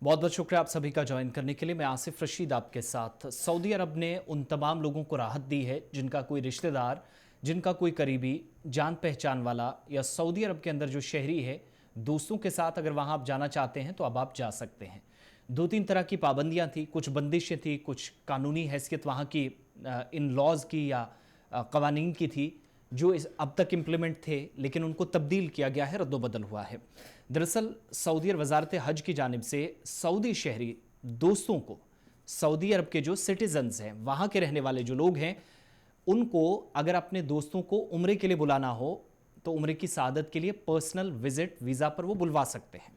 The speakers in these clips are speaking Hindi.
बहुत बहुत शुक्रिया आप सभी का ज्वाइन करने के लिए। मैं आसिफ रशीद आपके साथ। सऊदी अरब ने उन तमाम लोगों को राहत दी है जिनका कोई रिश्तेदार, जिनका कोई करीबी, जान पहचान वाला या सऊदी अरब के अंदर जो शहरी है, दोस्तों के साथ अगर वहाँ आप जाना चाहते हैं तो अब आप जा सकते हैं। दो तीन तरह की पाबंदियाँ थी, कुछ बंदिशें थी, कुछ कानूनी हैसियत वहाँ की इन लॉज की या कवानीन की थी जो इस अब तक इम्प्लीमेंट थे, लेकिन उनको तब्दील किया गया है, रद्दोबदल हुआ है। दरअसल सऊदी अरब वजारत हज की जानिब से सऊदी शहरी दोस्तों को, सऊदी अरब के जो सिटीजन्स हैं, वहाँ के रहने वाले जो लोग हैं, उनको अगर अपने दोस्तों को उम्रे के लिए बुलाना हो तो उम्रे की सआदत के लिए पर्सनल विजिट वीज़ा पर वो बुलवा सकते हैं।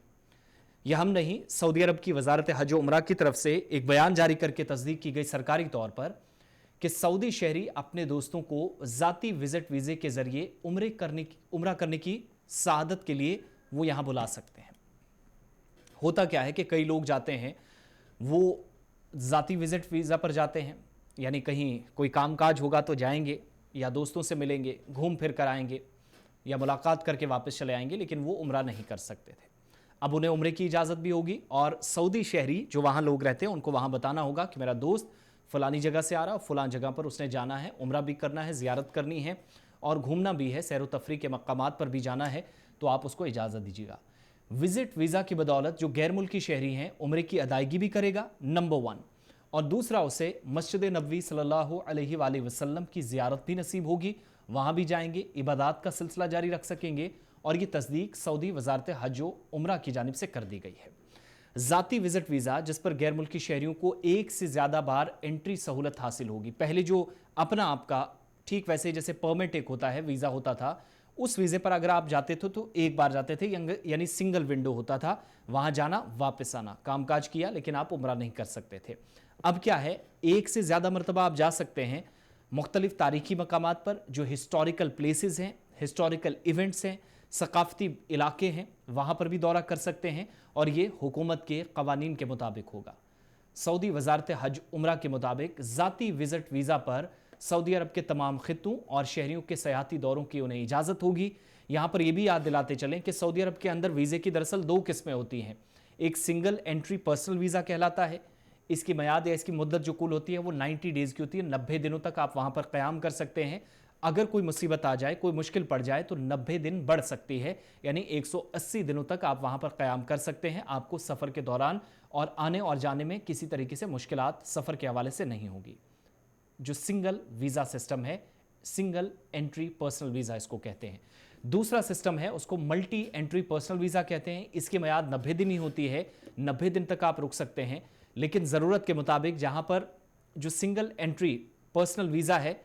यह हम नहीं, सऊदी अरब की वजारत हज उम्रा की तरफ से एक बयान जारी करके तस्दीक की गई सरकारी तौर पर कि सऊदी शहरी अपने दोस्तों को ज़ाती विजिट वीज़े के ज़रिए उम्रा करने की सआदत के लिए वो यहाँ बुला सकते हैं। होता क्या है कि कई लोग जाते हैं, वो ज़ाती विजिट वीज़ा पर जाते हैं, यानी कहीं कोई कामकाज होगा तो जाएंगे या दोस्तों से मिलेंगे, घूम फिर कर आएंगे या मुलाकात करके वापस चले आएंगे, लेकिन वो उम्रा नहीं कर सकते थे। अब उन्हें उम्रे की इजाज़त भी होगी और सऊदी शहरी जो वहाँ लोग रहते हैं उनको वहाँ बताना होगा कि मेरा दोस्त फ़लानी जगह से आ रहा, फ़लान जगह पर उसने जाना है, उम्रा भी करना है, ज़ियारत करनी है और घूमना भी है, सैर व तफरी के मकामात पर भी जाना है, तो आप उसको इजाज़त दीजिएगा। विजिट वीज़ा की बदौलत जो गैर मुल्की शहरी हैं उम्रे की अदायगी भी करेगा, नंबर 1, और दूसरा उसे मस्जिद नबवी सल्लल्लाहु अलैहि वसल्लम की ज़ियारत भी नसीब होगी, वहाँ भी जाएंगे, इबादत का सिलसिला जारी रख सकेंगे। और ये तस्दीक सऊदी वजारत हज व उम्रा की जानिब से कर दी गई है। ज़ाती विजिट वीज़ा जिस पर गैर मुल्की शहरियों को एक से ज़्यादा बार एंट्री सहूलत हासिल होगी। पहले जो अपना आपका, ठीक वैसे जैसे परमिट एक होता है, वीज़ा होता था, उस वीज़े पर अगर आप जाते थे तो एक बार जाते थे, यानी सिंगल विंडो होता था, वहाँ जाना वापस आना, कामकाज किया लेकिन आप उम्रा नहीं कर सकते थे। अब क्या है, एक से ज़्यादा मरतबा आप जा सकते हैं। मुख्तलिफ तारीखी मकामात पर जो हिस्टोरिकल प्लेसेस हैं, हिस्टोरिकल इवेंट्स हैं, सकाफती इलाके हैं, वहाँ पर भी दौरा कर सकते हैं और ये हुकूमत के कवानीन के मुताबिक होगा। सऊदी वजारत हज उम्रा के मुताबिक ज़ाती विजिट वीज़ा पर सऊदी अरब के तमाम खित्तों और शहरियों के सयाहती दौरों की उन्हें इजाज़त होगी। यहाँ पर यह भी याद दिलाते चलें कि सऊदी अरब के अंदर वीज़े की दरअसल दो किस्में होती हैं। एक सिंगल एंट्री पर्सनल वीज़ा कहलाता है, इसकी मियाद या इसकी मुद्दत जो कुल होती है वो 90 डेज़ की होती है, 90 दिनों तक आप वहाँ पर क़याम कर सकते हैं। अगर कोई मुसीबत आ जाए, कोई मुश्किल पड़ जाए तो 90 दिन बढ़ सकती है, यानी 180 दिनों तक आप वहाँ पर क़याम कर सकते हैं। आपको सफ़र के दौरान और आने और जाने में किसी तरीके से मुश्किलात सफ़र के हवाले से नहीं होगी। जो सिंगल वीज़ा सिस्टम है, सिंगल एंट्री पर्सनल वीज़ा इसको कहते हैं। दूसरा सिस्टम है उसको मल्टी एंट्री पर्सनल वीज़ा कहते हैं। इसकी मियाद 90 दिन ही होती है, 90 दिन तक आप रुक सकते हैं, लेकिन ज़रूरत के मुताबिक जहाँ पर जो सिंगल एंट्री पर्सनल वीज़ा है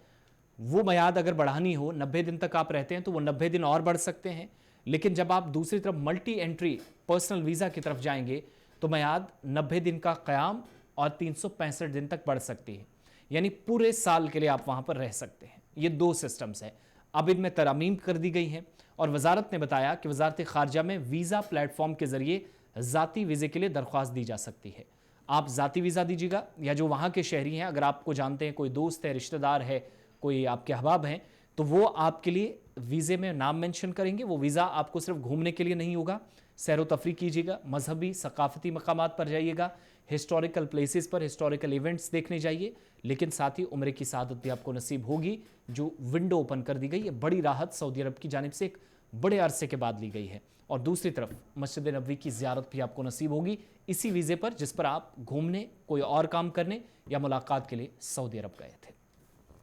वो मियाद अगर बढ़ानी हो, 90 दिन तक आप रहते हैं तो वो 90 दिन और बढ़ सकते हैं। लेकिन जब आप दूसरी तरफ मल्टी एंट्री पर्सनल वीज़ा की तरफ जाएंगे तो मियाद 90 दिन का क़याम और 365 दिन तक बढ़ सकती है, यानी पूरे साल के लिए आप वहाँ पर रह सकते हैं। ये दो सिस्टम्स हैं। अब इनमें तरमीम कर दी गई हैं और वजारत ने बताया कि वजारत ख़ारजा में वीज़ा प्लेटफॉर्म के ज़रिए ज़ाती वीज़े के लिए दरख्वास्त दी जा सकती है। आप ज़ाती वीज़ा दीजिएगा या जो वहाँ के शहरी हैं, अगर आपको जानते हैं, कोई दोस्त है, रिश्तेदार है, कोई आपके अहबाब हैं, तो वो आपके लिए वीज़े में नाम मेंशन करेंगे। वो वीज़ा आपको सिर्फ घूमने के लिए नहीं होगा, सैर व तफरी कीजिएगा, मजहबी सकाफती मकामात पर जाइएगा, हिस्टोरिकल प्लेसेस पर हिस्टोरिकल इवेंट्स देखने जाइए, लेकिन साथ ही उम्रे की सआदत भी आपको नसीब होगी। जो विंडो ओपन कर दी गई है, बड़ी राहत सऊदी अरब की जानिब से एक बड़े अरसे के बाद ली गई है। और दूसरी तरफ मस्जिद नबवी की ज़ियारत भी आपको नसीब होगी इसी वीज़े पर जिस पर आप घूमने, कोई और काम करने या मुलाकात के लिए सऊदी अरब गए थे।